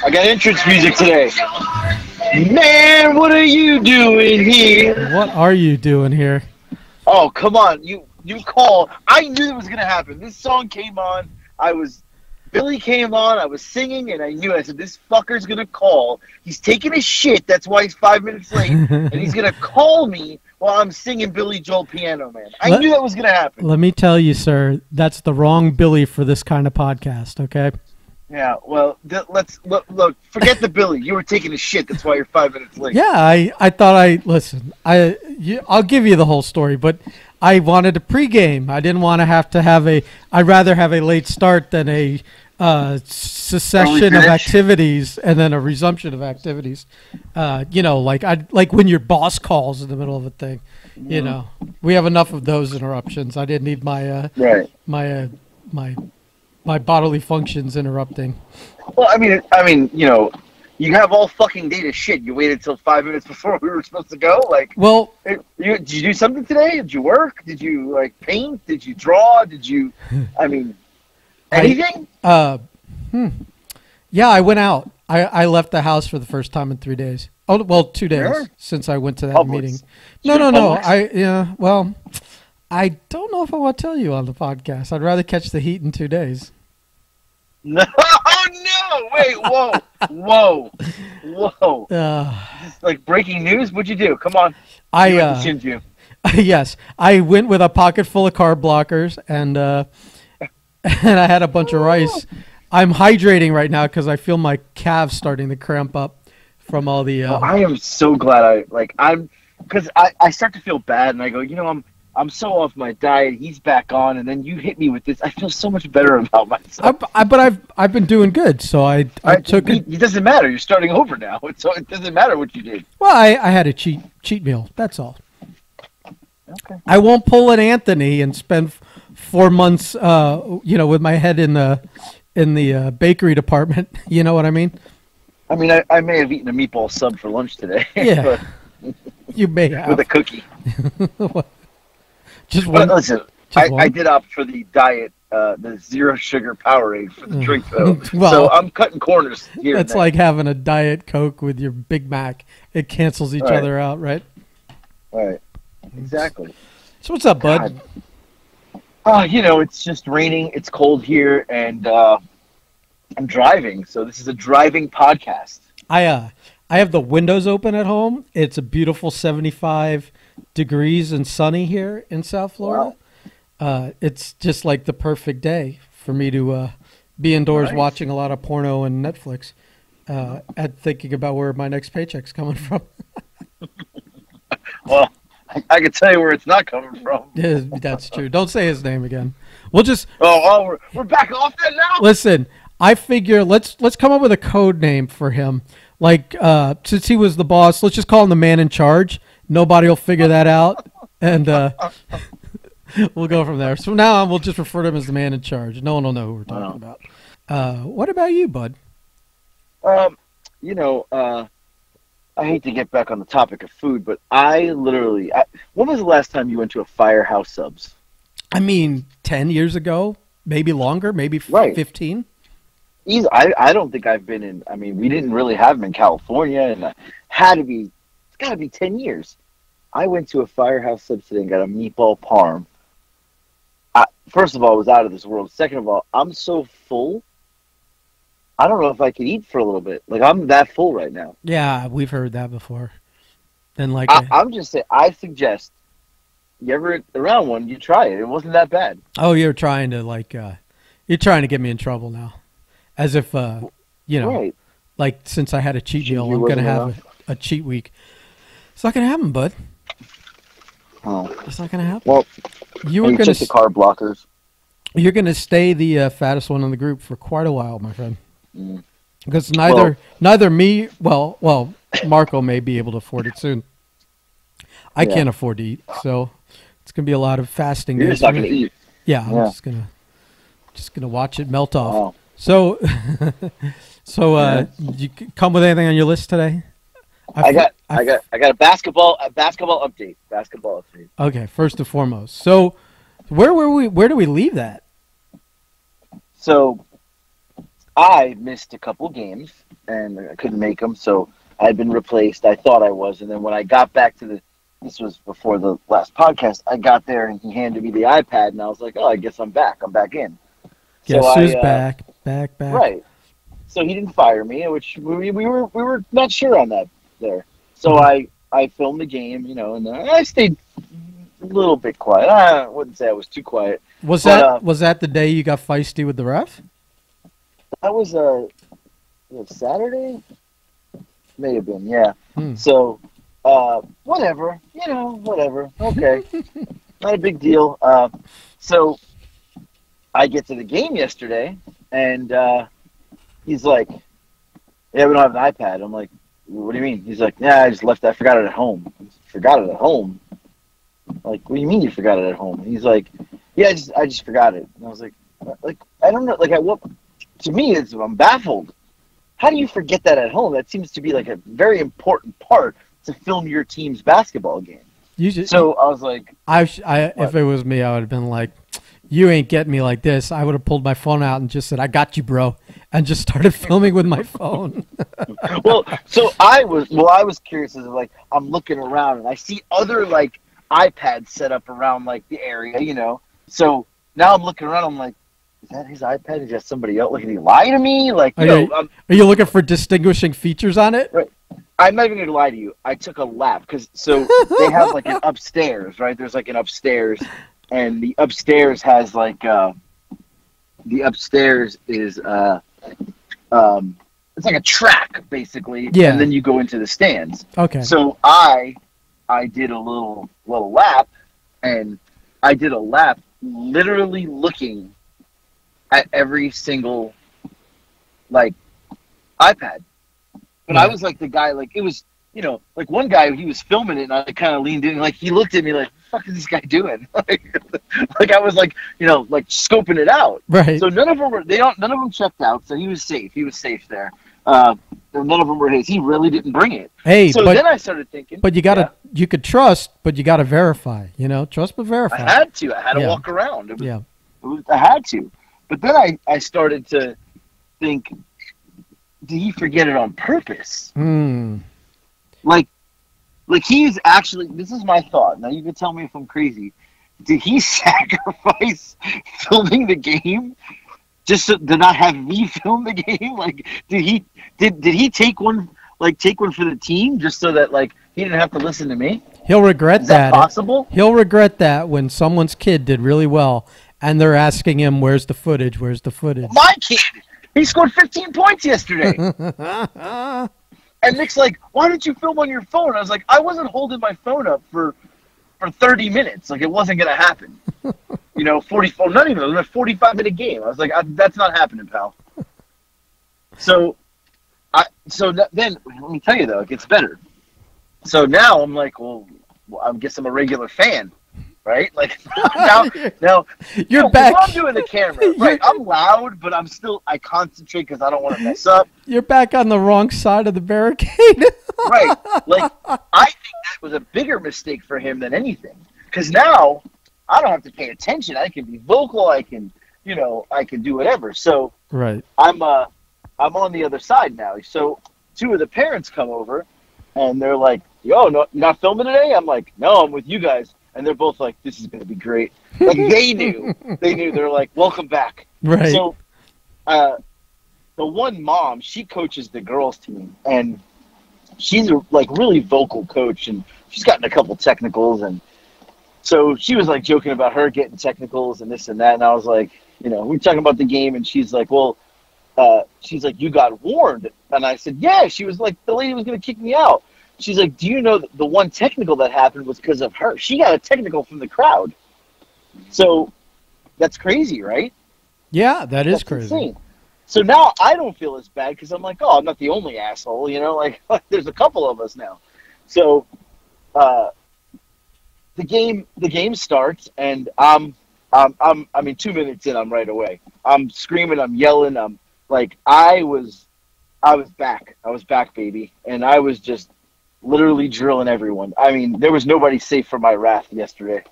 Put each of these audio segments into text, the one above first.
I got entrance music today. Man, what are you doing here? What are you doing here? Oh, come on. You called. I knew it was going to happen. This song came on. Billy came on. I was singing, and I knew. I said, this fucker's going to call. He's taking his shit. That's why he's 5 minutes late. And he's going to call me while I'm singing Billy Joel Piano Man. I knew that was going to happen. Let me tell you, sir, that's the wrong Billy for this kind of podcast, okay? Yeah, well, let's look. Forget the Billy. You were taking a shit. That's why you're 5 minutes late. Yeah, I thought listen. I'll give you the whole story, but I wanted a pregame. I didn't want to have I'd rather have a late start than a cessation of activities and then a resumption of activities. Like when your boss calls in the middle of a thing. Mm-hmm. You know, we have enough of those interruptions. I didn't need my bodily functions interrupting. Well, I mean, you have all fucking day to shit. You waited till 5 minutes before we were supposed to go. Like, well, did you do something today? Did you work? Did you paint? Did you draw? Did you? I mean, anything? Yeah, I went out. I left the house for the first time in 3 days. Oh, well, 2 days since I went to that meeting. No. I don't know if I want to tell you on the podcast. I'd rather catch the heat in 2 days. No, wait, whoa. Just like breaking news? What'd you do? Come on. Yes, I went with a pocket full of carb blockers and I had a bunch of rice. I'm hydrating right now because I feel my calves starting to cramp up from all the. I am so glad because I start to feel bad and I go, I'm so off my diet. He's back on, and then you hit me with this. I feel so much better about myself. But I've been doing good, so I took it. It doesn't matter. You're starting over now, so it doesn't matter what you did. Well, I had a cheat meal. That's all. Okay. I won't pull an Anthony and spend 4 months, with my head in the bakery department. You know what I mean? I mean, I may have eaten a meatball sub for lunch today. Yeah, you may have with a cookie. Listen, I did opt for the diet, the zero sugar Powerade for the drink, though. Well, so I'm cutting corners here. It's like having a Diet Coke with your Big Mac. It cancels each other out, right? Right. Exactly. So what's up, bud? It's just raining. It's cold here, and I'm driving. So this is a driving podcast. I have the windows open at home. It's a beautiful 75 degrees and sunny here in South Florida. Wow. It's just like the perfect day for me to be indoors watching a lot of porno and Netflix and thinking about where my next paycheck's coming from. Well, I can tell you where it's not coming from. Yeah, that's true. Don't say his name again. We'll just. We're back off that now. Listen, I figure let's come up with a code name for him. Like since he was the boss, let's just call him the man in charge. Nobody will figure that out, and we'll go from there. So now on, we'll just refer to him as the man in charge. No one will know who we're talking about. What about you, bud? I hate to get back on the topic of food, but when was the last time you went to a Firehouse Subs? I mean, 10 years ago, maybe longer, maybe 15. I don't think I've been in. I mean, we didn't really have them in California, and it's got to be 10 years. I went to a Firehouse Subs today and got a meatball parm. First of all, it was out of this world. Second of all, I'm so full. I don't know if I could eat for a little bit. Like, I'm that full right now. Yeah, we've heard that before. And I'm just saying, I suggest you ever around one, you try it. It wasn't that bad. Oh, you're trying to you're trying to get me in trouble now, as if like since I had a cheat meal, I'm gonna have a cheat week. It's not gonna happen, bud. Oh, it's not gonna happen. Well, you were gonna check the carb blockers. You're gonna stay the fattest one in the group for quite a while, my friend. Because neither me, well, Marco may be able to afford it soon. I can't afford to eat, so it's gonna be a lot of fasting. You're just not gonna eat. Yeah, I'm just gonna watch it melt off. Wow. So, you come with anything on your list today? I got a basketball update. Okay, first and foremost. So, where were we? Where do we leave that? So, I missed a couple games and I couldn't make them, so I had been replaced. I thought I was, and then when I got back to this was before the last podcast. I got there and he handed me the iPad, and I was like, "Oh, I guess I'm back. I'm back in." So Guess who's back? Back. right. So he didn't fire me, which we were not sure on that there. So Mhm. I filmed the game, and I stayed a little bit quiet. I wouldn't say I was too quiet, Was but that the day you got feisty with the ref? that was Saturday. May have been, yeah. Hmm. So, whatever, whatever. Okay, not a big deal. So I get to the game yesterday, and he's like, "Yeah, we don't have an iPad." I'm like, "What do you mean?" He's like, "Yeah, I just left. I forgot it at home." Forgot it at home? Like, what do you mean you forgot it at home? And he's like, "Yeah, I just forgot it." And I was like, I don't know. Like, at what? To me, I'm baffled. How do you forget that at home? That seems to be like a very important part to film your team's basketball game. So I was like, if it was me, I would have been like, "You ain't getting me like this." I would have pulled my phone out and just said, "I got you, bro," and just started filming with my phone. well, so I was curious as like I'm looking around and I see other like iPads set up around like the area. So now I'm looking around. I'm like, is that his iPad? Is that somebody else? Like, did he lie to me? Like, Are you looking for distinguishing features on it? right. I'm not even gonna lie to you. I took a lap because they have like an upstairs, right? There's like an upstairs, and the upstairs has like the upstairs is it's like a track basically, Yeah. and then you go into the stands. Okay. So I did a little lap, and I did a lap literally looking at every single like iPad. But I was like the guy, like it was, like one guy, he was filming it, and I kind of leaned in, like he looked at me like, "What the fuck is this guy doing?" like I was like, like scoping it out. Right. So none of them checked out, so he was safe. He was safe there. None of them were his. He really didn't bring it. Hey, so then I started thinking. But you could trust, but you gotta verify. Trust but verify. I had to walk around. I had to. But then I started to think, did he forget it on purpose? Like he's actually, this is my thought. Now you can tell me if I'm crazy. Did he sacrifice filming the game just to not have me film the game? Like, did he take one for the team just so that like he didn't have to listen to me? He'll regret Is that possible? He'll regret that when someone's kid did really well and they're asking him, "Where's the footage? Where's the footage?" My kid, he scored 15 points yesterday. And Nick's like, "Why didn't you film on your phone?" I was like, "I wasn't holding my phone up for 30 minutes. Like, it wasn't going to happen." 44, not even a 45-minute game. I was like, "That's not happening, pal." So then, let me tell you, though, it gets better. So now I'm like, well, I guess I'm a regular fan. Right? Like, now you're back. I'm doing the camera, right? I'm loud, but I concentrate because I don't want to mess up. You're back on the wrong side of the barricade. Right. Like, I think that was a bigger mistake for him than anything. Because now I don't have to pay attention. I can be vocal. I can, I can do whatever. So right. I'm on the other side now. So two of the parents come over, and they're like, "Yo, no, you're not filming today?" I'm like, "No, I'm with you guys." And they're both like, "This is going to be great." Like, they knew. They're like, "Welcome back." Right. So the one mom, she coaches the girls team, and she's a like really vocal coach, and she's gotten a couple technicals, and so she was like joking about her getting technicals and this and that, and I was like, we were talking about the game, and she's like, "Well," she's like, "You got warned," and I said, "Yeah." She was like, "The lady was going to kick me out." She's like, "Do you know the one technical that happened was because of her? She got a technical from the crowd." So that's crazy, right? Yeah, that's crazy. Insane. So now I don't feel as bad because I'm like, oh, I'm not the only asshole, like there's a couple of us now. So the game starts, and I mean 2 minutes in, I'm right away. I'm screaming, I'm yelling, I'm like, I was back. I was back, baby, and I was just literally drilling everyone. I mean, there was nobody safe from my wrath yesterday.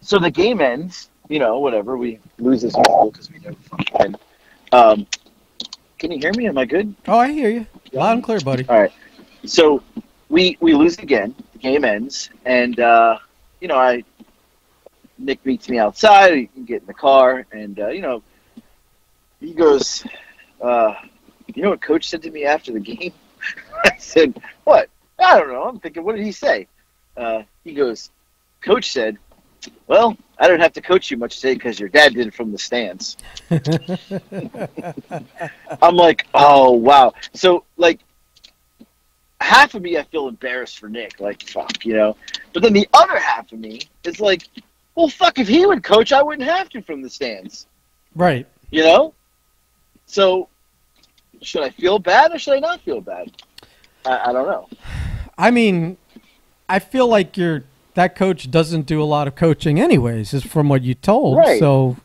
So the game ends, whatever. We lose this goal because we never fucking win. Can you hear me? Am I good? Oh, I hear you. Loud and clear, buddy. All right. So we lose again. The game ends, and Nick meets me outside. He can get in the car, and he goes, "You know what Coach said to me after the game?" I said, "What?" I don't know. I'm thinking, what did he say? He goes, "Coach said, well, I don't have to coach you much today because your dad did it from the stands." I'm like, oh, wow. So, like, half of me, I feel embarrassed for Nick. Like, fuck, But then the other half of me is like, well, fuck, if he would coach, I wouldn't have to from the stands. Right. So, should I feel bad or should I not feel bad? I don't know. I mean, I feel like that coach doesn't do a lot of coaching anyways, is from what you told. Right. So,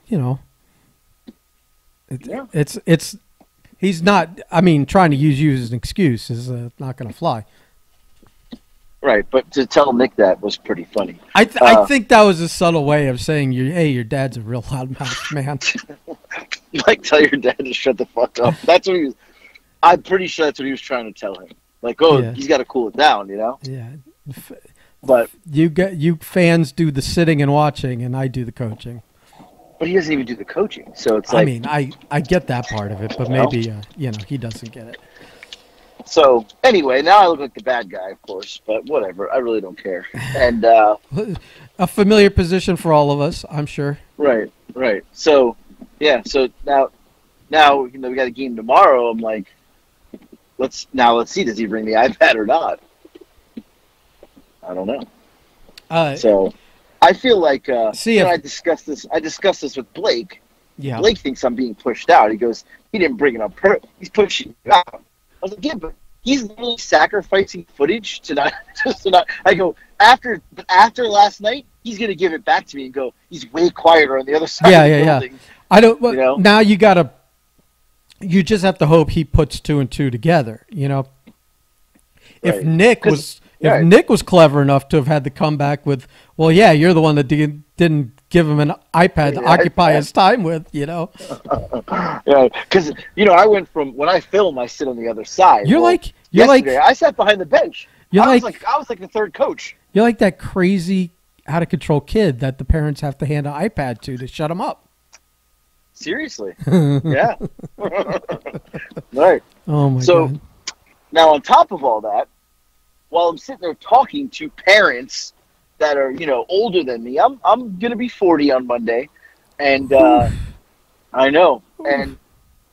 it's he's not, I mean, trying to use you as an excuse is not going to fly. Right, but to tell Nick that was pretty funny. I think that was a subtle way of saying, hey, your dad's a real loudmouth, man. Like, tell your dad to shut the fuck up. That's what he was. I'm pretty sure that's what he was trying to tell him. Like, he's got to cool it down, Yeah. But you fans do the sitting and watching, and I do the coaching. But he doesn't even do the coaching, so it's like. I mean, I get that part of it, but maybe he doesn't get it. So anyway, now I look like the bad guy, of course, but whatever. I really don't care. And a familiar position for all of us, I'm sure. Right. So yeah. So now we got a game tomorrow. I'm like, let's see. Does he bring the iPad or not? I don't know. So I feel like I discussed this with Blake. Yeah. Blake thinks I'm being pushed out. He goes, he didn't bring it up. He's pushing you out. I was like, yeah, but he's literally sacrificing footage to not. I go, after last night, he's gonna give it back to me and go, he's way quieter on the other side of the building. I don't. Well, now you just have to hope he puts two and two together. If Right. Nick was clever enough to have had the comeback with, well, yeah, you're the one that didn't give him an iPad to occupy his time with, Yeah, because I went from when I film, I sit on the other side. I sat behind the bench. I was like the third coach. You're like that crazy, out of control kid that the parents have to hand an iPad to shut him up. Seriously, yeah. Right. Oh my God. Now, on top of all that, while I'm sitting there talking to parents that are, older than me, I'm gonna be 40 on Monday, and I know, and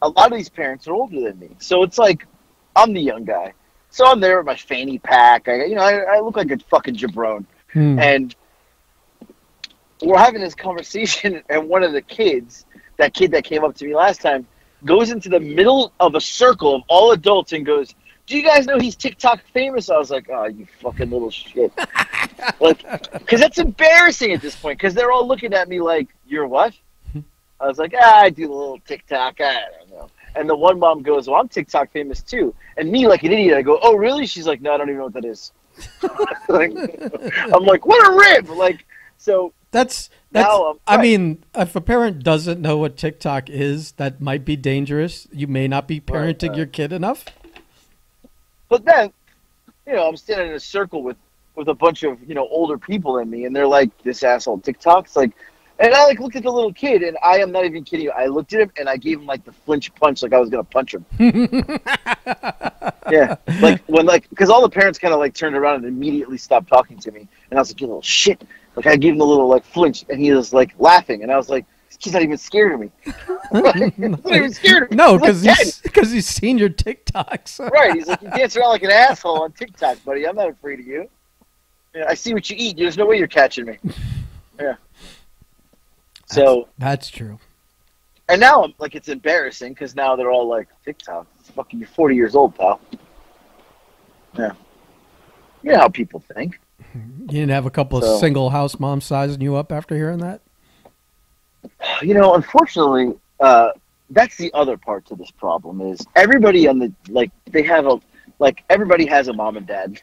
a lot of these parents are older than me, so it's like I'm the young guy, so I'm there with my fanny pack. I look like a fucking jabron, and we're having this conversation, and one of the kids, that kid that came up to me last time, goes into the middle of a circle of all adults and goes, "Do you guys know he's TikTok famous?" I was like, "Oh, you fucking little shit!" Because that's embarrassing at this point. Because they're all looking at me like, "You're what?" I was like, "I do a little TikTok. I don't know." And the one mom goes, "Well, I'm TikTok famous too." And me, like an idiot, I go, "Oh, really?" She's like, "No, I don't even know what that is." I'm like, "What a rib!" Like, so that's. I mean, if a parent doesn't know what TikTok is, that might be dangerous. You may not be parenting your kid enough. But then, I'm standing in a circle with a bunch of, older people than me, and they're like, "This asshole TikTok's like," and I looked at the little kid, and I am not even kidding you. I looked at him, and I gave him the flinch punch, like I was gonna punch him. Yeah, because all the parents kind of turned around and immediately stopped talking to me, and I was like, "You little shit!" I gave him a little flinch, and he was laughing, and I was like, "This kid's not even scared of me." He's not even scared of me. No, because he's seen your TikToks. Right, he's like, "You dance around like an asshole on TikTok, buddy. I'm not afraid of you. Yeah, I see what you eat. There's no way you're catching me." Yeah. So that's true. And now I'm it's embarrassing because now they're all like, "TikTok, you're 40 years old, pal." Yeah. You know how people think. You didn't have a couple of single house moms sizing you up after hearing that? Unfortunately, that's the other part to this problem is everybody on the everybody has a mom and dad.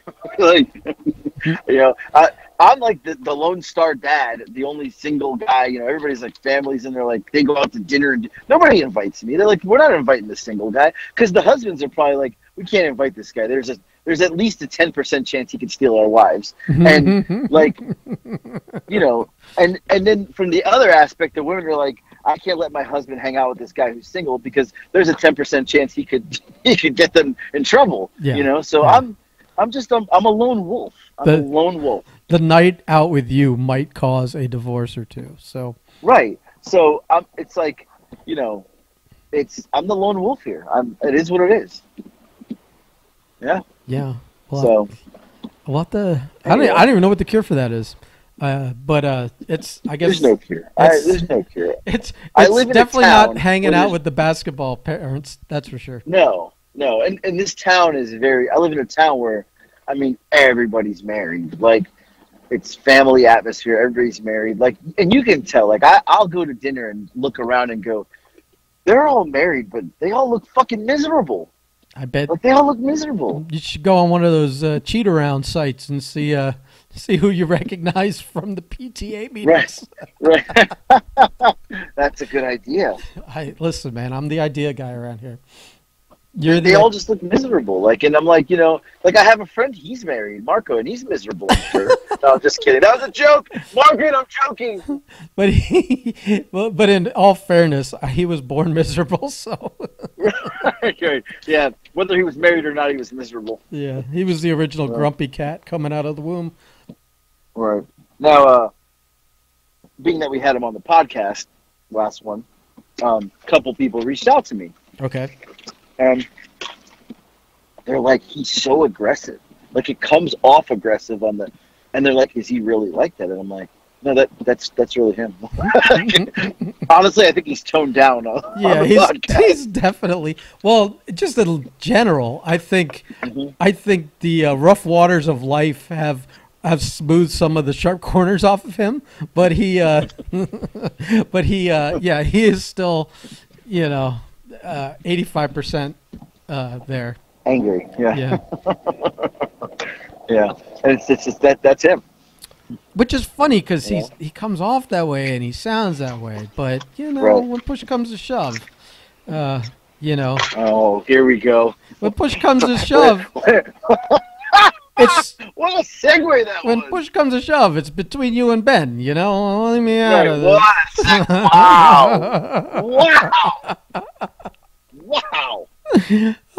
I'm like the Lone Star dad, the only single guy. You know, everybody's like families, and they're like they go out to dinner, and nobody invites me. They're like, we're not inviting this single guy because the husbands are probably like, we can't invite this guy. There's at least a 10% chance he could steal our wives, and like, you know, and then from the other aspect, the women are like, I can't let my husband hang out with this guy who's single because there's a 10% chance he could get them in trouble. Yeah. You know, so Yeah. I'm a lone wolf. I'm a lone wolf. The night out with you might cause a divorce or two. So Right. So it's like, you know, I'm the lone wolf here. It is what it is. Yeah. yeah. Well, So we'll have to, I don't even know what the cure for that is. But it's, I guess there's no cure. There's no cure. It's I live in a definitely town not hanging where out there's- with the basketball parents. That's for sure. No. And this town is I live in a town where, I mean, everybody's married. Like, it's family atmosphere. Everybody's married. Like, and you can tell. Like, I'll go to dinner and look around and go, they're all married, but they all look fucking miserable. I bet Like, they all look miserable. you should go on one of those cheat around sites and see who you recognize from the PTA meetings. Right. That's a good idea. Listen, man, I'm the idea guy around here. They all just look miserable. Like, and I'm like, you know, like I have a friend, he's married, Marco, and he's miserable. I'm sure. No, I'm just kidding. That was a joke, Margaret. I'm joking. But in all fairness, he was born miserable. So Okay. Yeah. Whether he was married or not, he was miserable. yeah, he was the original grumpy cat coming out of the womb. Right. Now, being that we had him on the podcast, last one, a couple people reached out to me. Okay. And they're like, he's so aggressive. Like, it comes off aggressive and they're like, is he really like that? And I'm like, no, that's really him. Honestly, I think he's toned down on the podcast. He's definitely, well, just in general, I think the rough waters of life have smoothed some of the sharp corners off of him, but he he is still, 85% there. Angry. Yeah. Yeah. Yeah. And it's just that's him. Which is funny because he comes off that way and he sounds that way, but Right. when push comes to shove, Oh, here we go. when push comes to shove, it's What a segue that when was. push comes to shove, it's between you and Ben. Let me out Right, of this. Wow. Wow.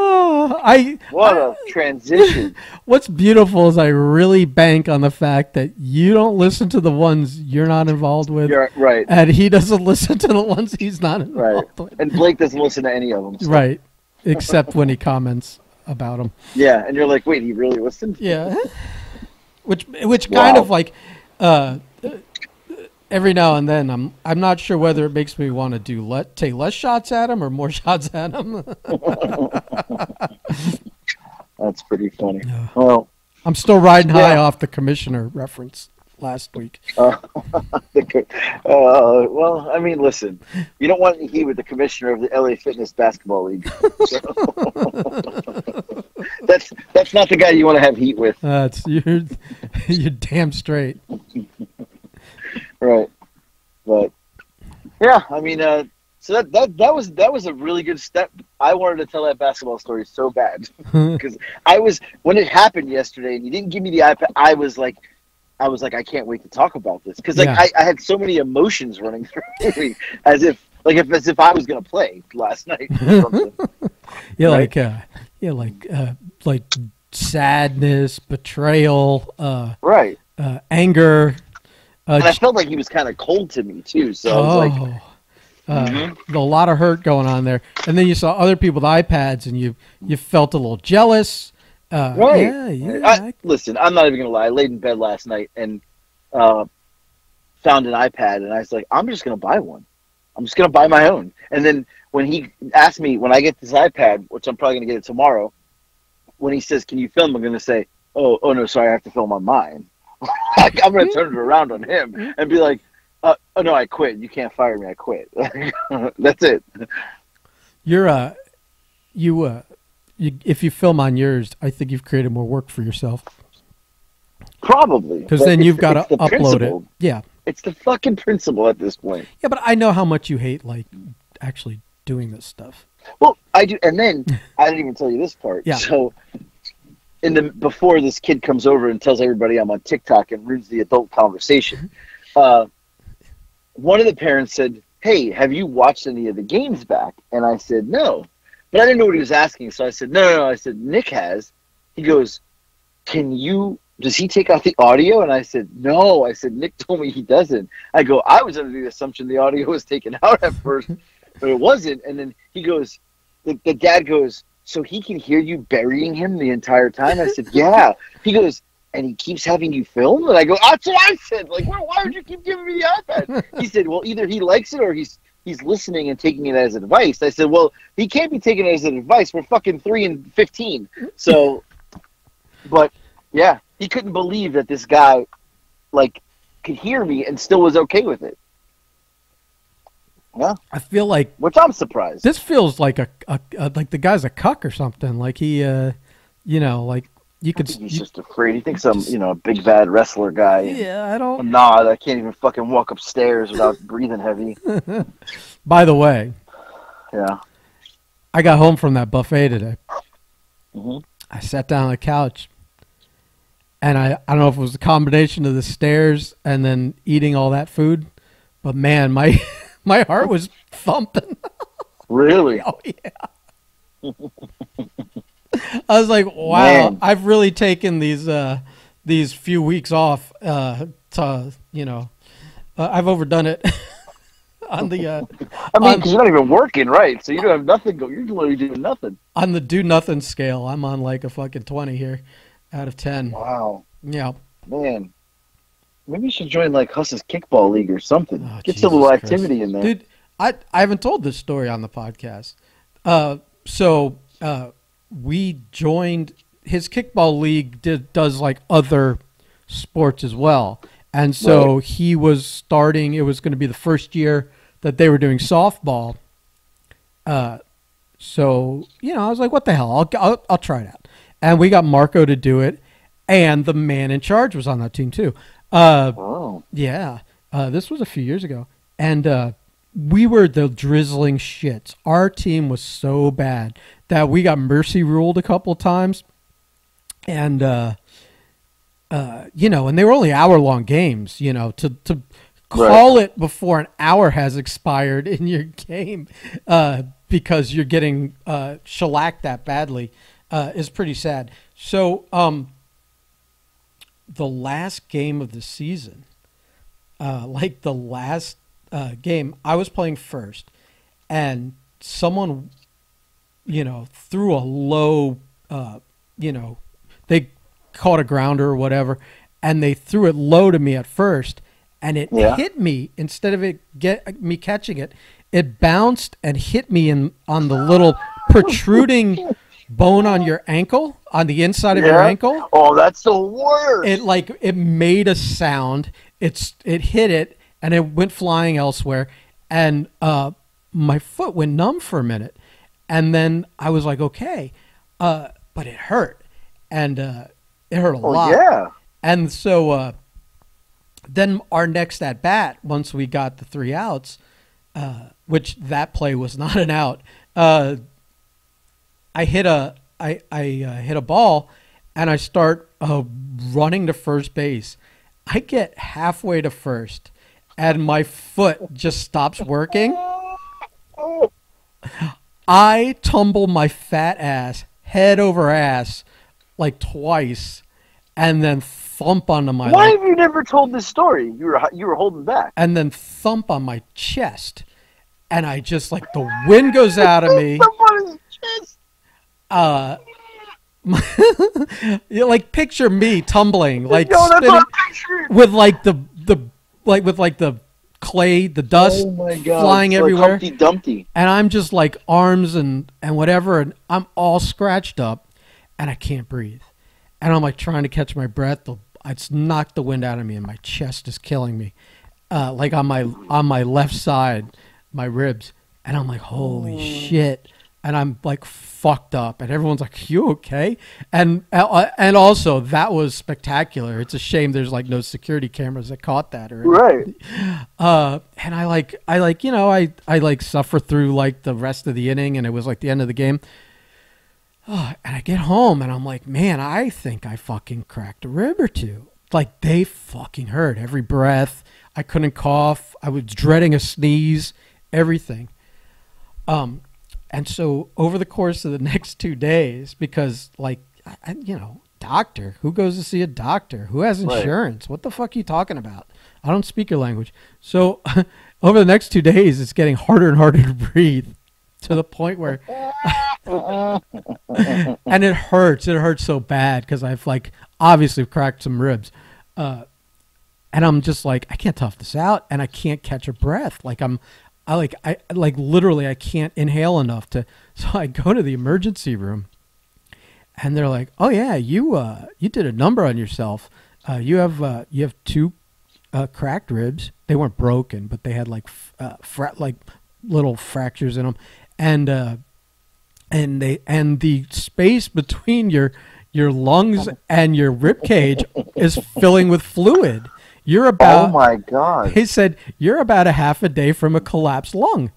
Oh, What a transition. What's beautiful is I really bank on the fact that you don't listen to the ones you're not involved with, You're right. and he doesn't listen to the ones he's not Right. involved with. And Blake doesn't listen to any of them. So. Right, except when he comments about them. Yeah, and you're like, wait, he really listened? Yeah, which kind Wow. of like every now and then I'm not sure whether it makes me want to take less shots at him or more shots at him. That's pretty funny. Yeah. Well, I'm still riding high Yeah. off the commissioner reference last week. well, I mean, listen, you don't want any heat with the commissioner of the LA Fitness Basketball League. So. That's not the guy you want to have heat with. You're damn straight. Right. But yeah, I mean, so that was a really good step. I wanted to tell that basketball story so bad because when it happened yesterday and you didn't give me the iPad, I was like, I can't wait to talk about this because Yeah. I had so many emotions running through me as if I was gonna play last night. Or something. Yeah, Right. like sadness, betrayal, Right. anger. And I felt like he was kind of cold to me too. So I was like, a lot of hurt going on there. And then you saw other people with iPads, and you felt a little jealous. right. Yeah. Listen, I'm not even gonna lie. I laid in bed last night and found an iPad, and I was like, I'm just gonna buy one. I'm just gonna buy my own. And then when he asked me when I get this iPad, which I'm probably gonna get it tomorrow, when he says, "Can you film?" I'm gonna say, "Oh no, sorry, I have to film on mine." Like, I'm gonna turn it around on him and be like, "Oh no, I quit. You can't fire me. I quit." That's it. If you film on yours, I think you've created more work for yourself. Probably. Because but then you've got to it's the upload principle. it. Yeah. It's the fucking principle at this point. Yeah, but I know how much you hate like actually doing this stuff. Well, I do, and then I didn't even tell you this part. Yeah. So, before this kid comes over and tells everybody I'm on TikTok and ruins the adult conversation, one of the parents said, "Hey, have you watched any of the games back?" And I said, "No," but I didn't know what he was asking, so I said, "No." I said, "Nick has." He goes, Does he take out the audio?" And I said, "No." I said, "Nick told me he doesn't." I go, "I was under the assumption the audio was taken out at first, but it wasn't." And then he goes, the dad goes, "So he can hear you burying him the entire time?" I said, "Yeah." He goes, "And he keeps having you film?" And I go, "That's what I said. Like, why would you keep giving me the iPad?" He said, "Well, either he likes it or he's listening and taking it as advice." I said, "Well, he can't be taking it as advice. We're fucking 3 and 15." So, but yeah, he couldn't believe that this guy, like, could hear me and still was okay with it. Yeah, I feel like which I'm surprised. this feels like a like the guy's a cuck or something. Like he, like you could. He's just afraid. He thinks I'm, a big bad wrestler guy. Yeah, I don't. Nah, I can't even fucking walk upstairs without breathing heavy. By the way, Yeah. I got home from that buffet today. Mm-hmm. I sat down on the couch, and I don't know if it was a combination of the stairs and then eating all that food, but man, my my heart was thumping. Really? Oh yeah. I was like, wow, Man. I've really taken these few weeks off to I've overdone it on the I mean, because you're not even working, right? So you don't have nothing going. You're literally doing nothing. on the do nothing scale. I'm on like a fucking 20 here out of 10. Wow, Yeah. man. Maybe you should join like Huss's kickball league or something. Oh, Get some Jesus little Christ. activity in there. Dude, I haven't told this story on the podcast. So we joined his kickball league. Does like other sports as well, and so Right. he was starting. It was going to be the first year that they were doing softball. So I was like, "What the hell? I'll try it out." And we got Marco to do it, and the man in charge was on that team too. Oh, Yeah, this was a few years ago, and we were the drizzling shits. Our team was so bad that we got mercy ruled a couple of times, and and they were only hour-long games. To call it before an hour has expired in your game because you're getting shellacked that badly is pretty sad. So, the last game of the season, like the last game, I was playing first, and someone, threw a low, they caught a grounder or whatever, and they threw it low to me at first, and it hit me instead of me catching it. It bounced and hit me on the little protruding bone on your ankle, on the inside of your ankle. Oh, that's the worst. It made a sound. It hit it and it went flying elsewhere, and my foot went numb for a minute, and then I was like, okay, but it hurt, and it hurt a lot. Yeah. And so then our next at bat, once we got the 3 outs, which that play was not an out. I hit a ball, and I start running to first base. I get halfway to first, and my foot just stops working. I tumble my fat ass head over ass like twice, and then thump onto my. Why have you never told this story? You were holding back. And then thump on my chest, and I just like the wind goes out of me. Somebody's chest. Like picture me tumbling, like No, that's spinning what I'm picturing. with like the clay, the dust Oh my God, flying it's everywhere, like Humpty Dumpty. and I'm just like arms and whatever, and I'm all scratched up, and I can't breathe, and I'm like trying to catch my breath. It's knocked the wind out of me, and my chest is killing me, like on my left side, my ribs, and I'm like, holy shit. and I'm like fucked up, and everyone's like, "You okay?" And also that was spectacular. It's a shame there's like no security cameras that caught that or Right. anything. And I like suffer through like the rest of the inning, and it was like the end of the game. Oh, and I get home and I'm like, man, I think I fucking cracked a rib or two. Like they fucking hurt every breath. I couldn't cough. I was dreading a sneeze, everything. And so over the course of the next 2 days, because like, doctor, who goes to see a doctor? Who has insurance? Right. What the fuck are you talking about? I don't speak your language. So over the next 2 days, it's getting harder and harder to breathe to the point where, and it hurts. It hurts so bad because I've like obviously cracked some ribs. And I'm just like, I can't tough this out, and I can't catch a breath. Like I literally I can't inhale enough to. So I go to the emergency room, and they're like, "Oh yeah, you did a number on yourself. You have 2 cracked ribs. They weren't broken, but they had like little fractures in them, and the space between your lungs and your rib cage is filling with fluid. You're about, oh my God. He said, you're about a half a day from a collapsed lung.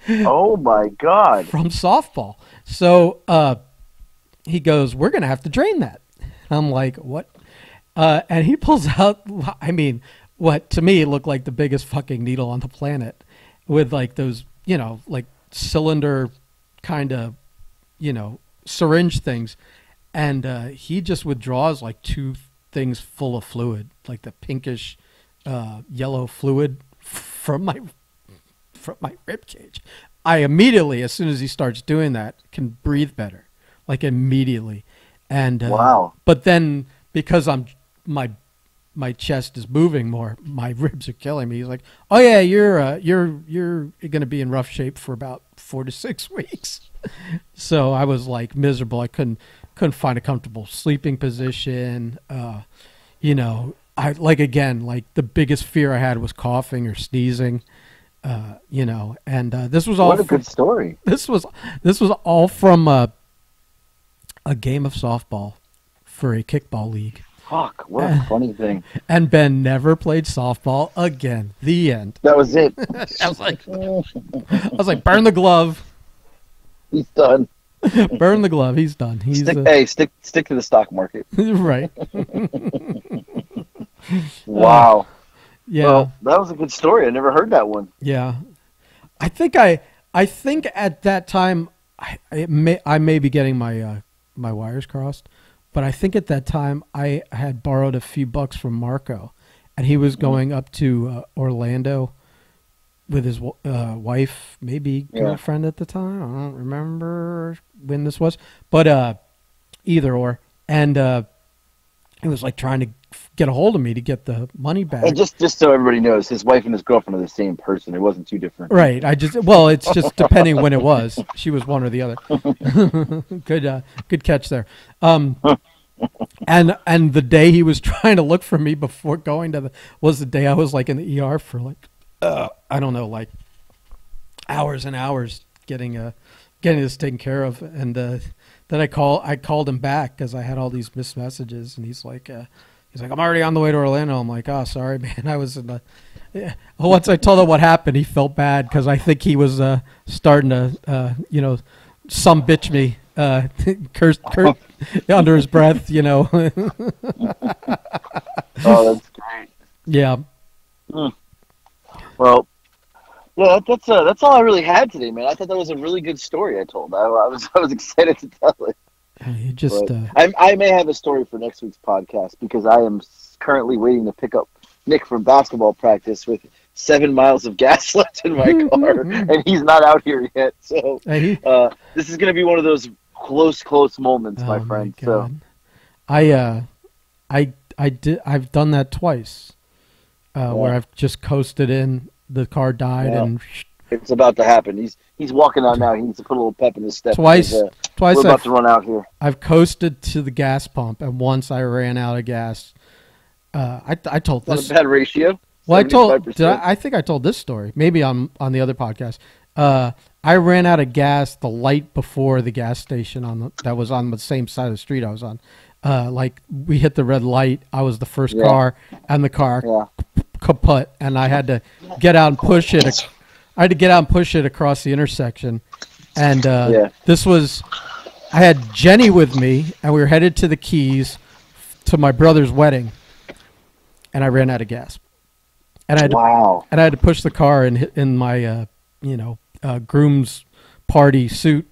Oh my God. From softball. So he goes, we're going to have to drain that. I'm like, what? And he pulls out, I mean, what to me looked like the biggest fucking needle on the planet with like those, like cylinder kind of, syringe things. And he just withdraws like 2 things full of fluid, like the pinkish yellow fluid from my rib cage. I immediately, as soon as he starts doing that, can breathe better, like immediately. And wow. But then because my chest is moving more, my ribs are killing me. He's like, "Oh yeah, you're going to be in rough shape for about 4 to 6 weeks." So I was like miserable. I couldn't find a comfortable sleeping position. I like the biggest fear I had was coughing or sneezing. And this was all. What a good story. This was all from a game of softball for a kickball league. Fuck, what a funny thing. And Ben never played softball again. The end. That was it. I was like, burn the glove. He's done. Burn the glove. He's done. Stick to the stock market. Right. Wow. Yeah. Well, that was a good story. I never heard that one. Yeah. I think at that time I may be getting my my wires crossed, but I think at that time I had borrowed a few bucks from Marco, and he was going up to Orlando with his wife, maybe girlfriend at the time. I don't remember when this was, but either or. And he was like trying to get a hold of me to get the money back. And just so everybody knows, his wife and his girlfriend are the same person. It wasn't too different. Right. It's just depending when it was. She was one or the other. Good catch there. And the day he was trying to look for me before going was the day I was like in the ER for like I don't know, like hours and hours getting this taken care of. And then I called him back because I had all these missed messages, and he's like, I'm already on the way to Orlando. I'm like, oh, sorry, man. I was in the. Yeah. Once I told him what happened, he felt bad because I think he was starting to, some bitch me, curse under his breath, Oh, that's great. Yeah. Well, yeah, that's all I really had today, man. I thought that was a really good story I told. I was excited to tell it. You just. I may have a story for next week's podcast because I am currently waiting to pick up Nick from basketball practice with 7 miles of gas left in my car, and he's not out here yet. So this is going to be one of those close moments, my friend. So I've done that twice, where I've just coasted in. The car died, and it's about to happen. He's walking out now. He needs to put a little pep in his step. Twice we're about to run out here. I've coasted to the gas pump, and once I ran out of gas. I told this. Not a bad ratio. Well, I think I told this story, maybe on the other podcast. I ran out of gas the light before the gas station that was on the same side of the street I was on. Like we hit the red light. I was the first car, and the car kaput, and I had to get out and push it. I had to get out and push it across the intersection. And this was, I had Jenny with me, and we were headed to the Keys to my brother's wedding, and I ran out of gas. And I had to push the car in my groom's party suit.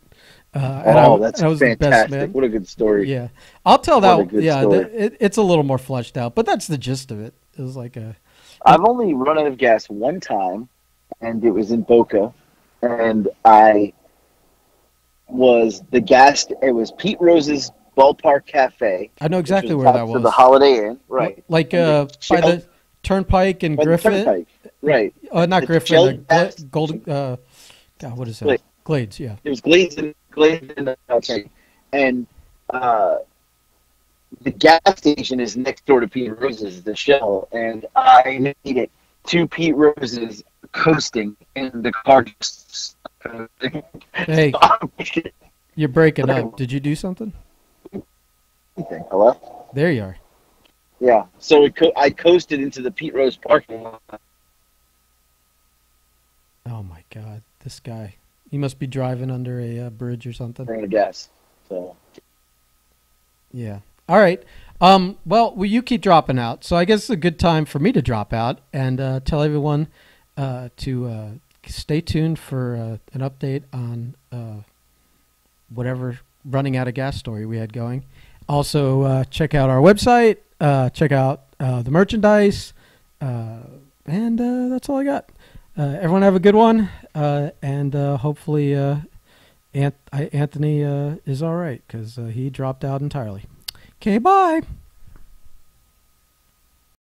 That's fantastic! Best, man. What a good story. Yeah, I'll tell that. Yeah, it's a little more fleshed out, but that's the gist of it. It was like I've only run out of gas one time, and it was in Boca, and it was Pete Rose's Ballpark Cafe. I know exactly where that was. The Holiday Inn, right? Like by the Turnpike and Griffin, right? Not Griffin. Golden. God, what is that? Glades. Yeah. It was Glades and okay, and the gas station is next door to Pete Rose's, the Shell, and I made it to Pete Rose's coasting, and the car just. Hey, you're breaking up. Did you do something? Hello? There you are. Yeah, so I coasted into the Pete Rose parking lot. Oh my God, this guy. He must be driving under a bridge or something. Ran out of gas. So. Yeah. All right. Well, you keep dropping out, so I guess it's a good time for me to drop out and tell everyone to stay tuned for an update on whatever running out of gas story we had going. Also, check out our website, check out the merchandise, and that's all I got. Everyone have a good one, and hopefully Anthony is all right because he dropped out entirely. Okay, bye.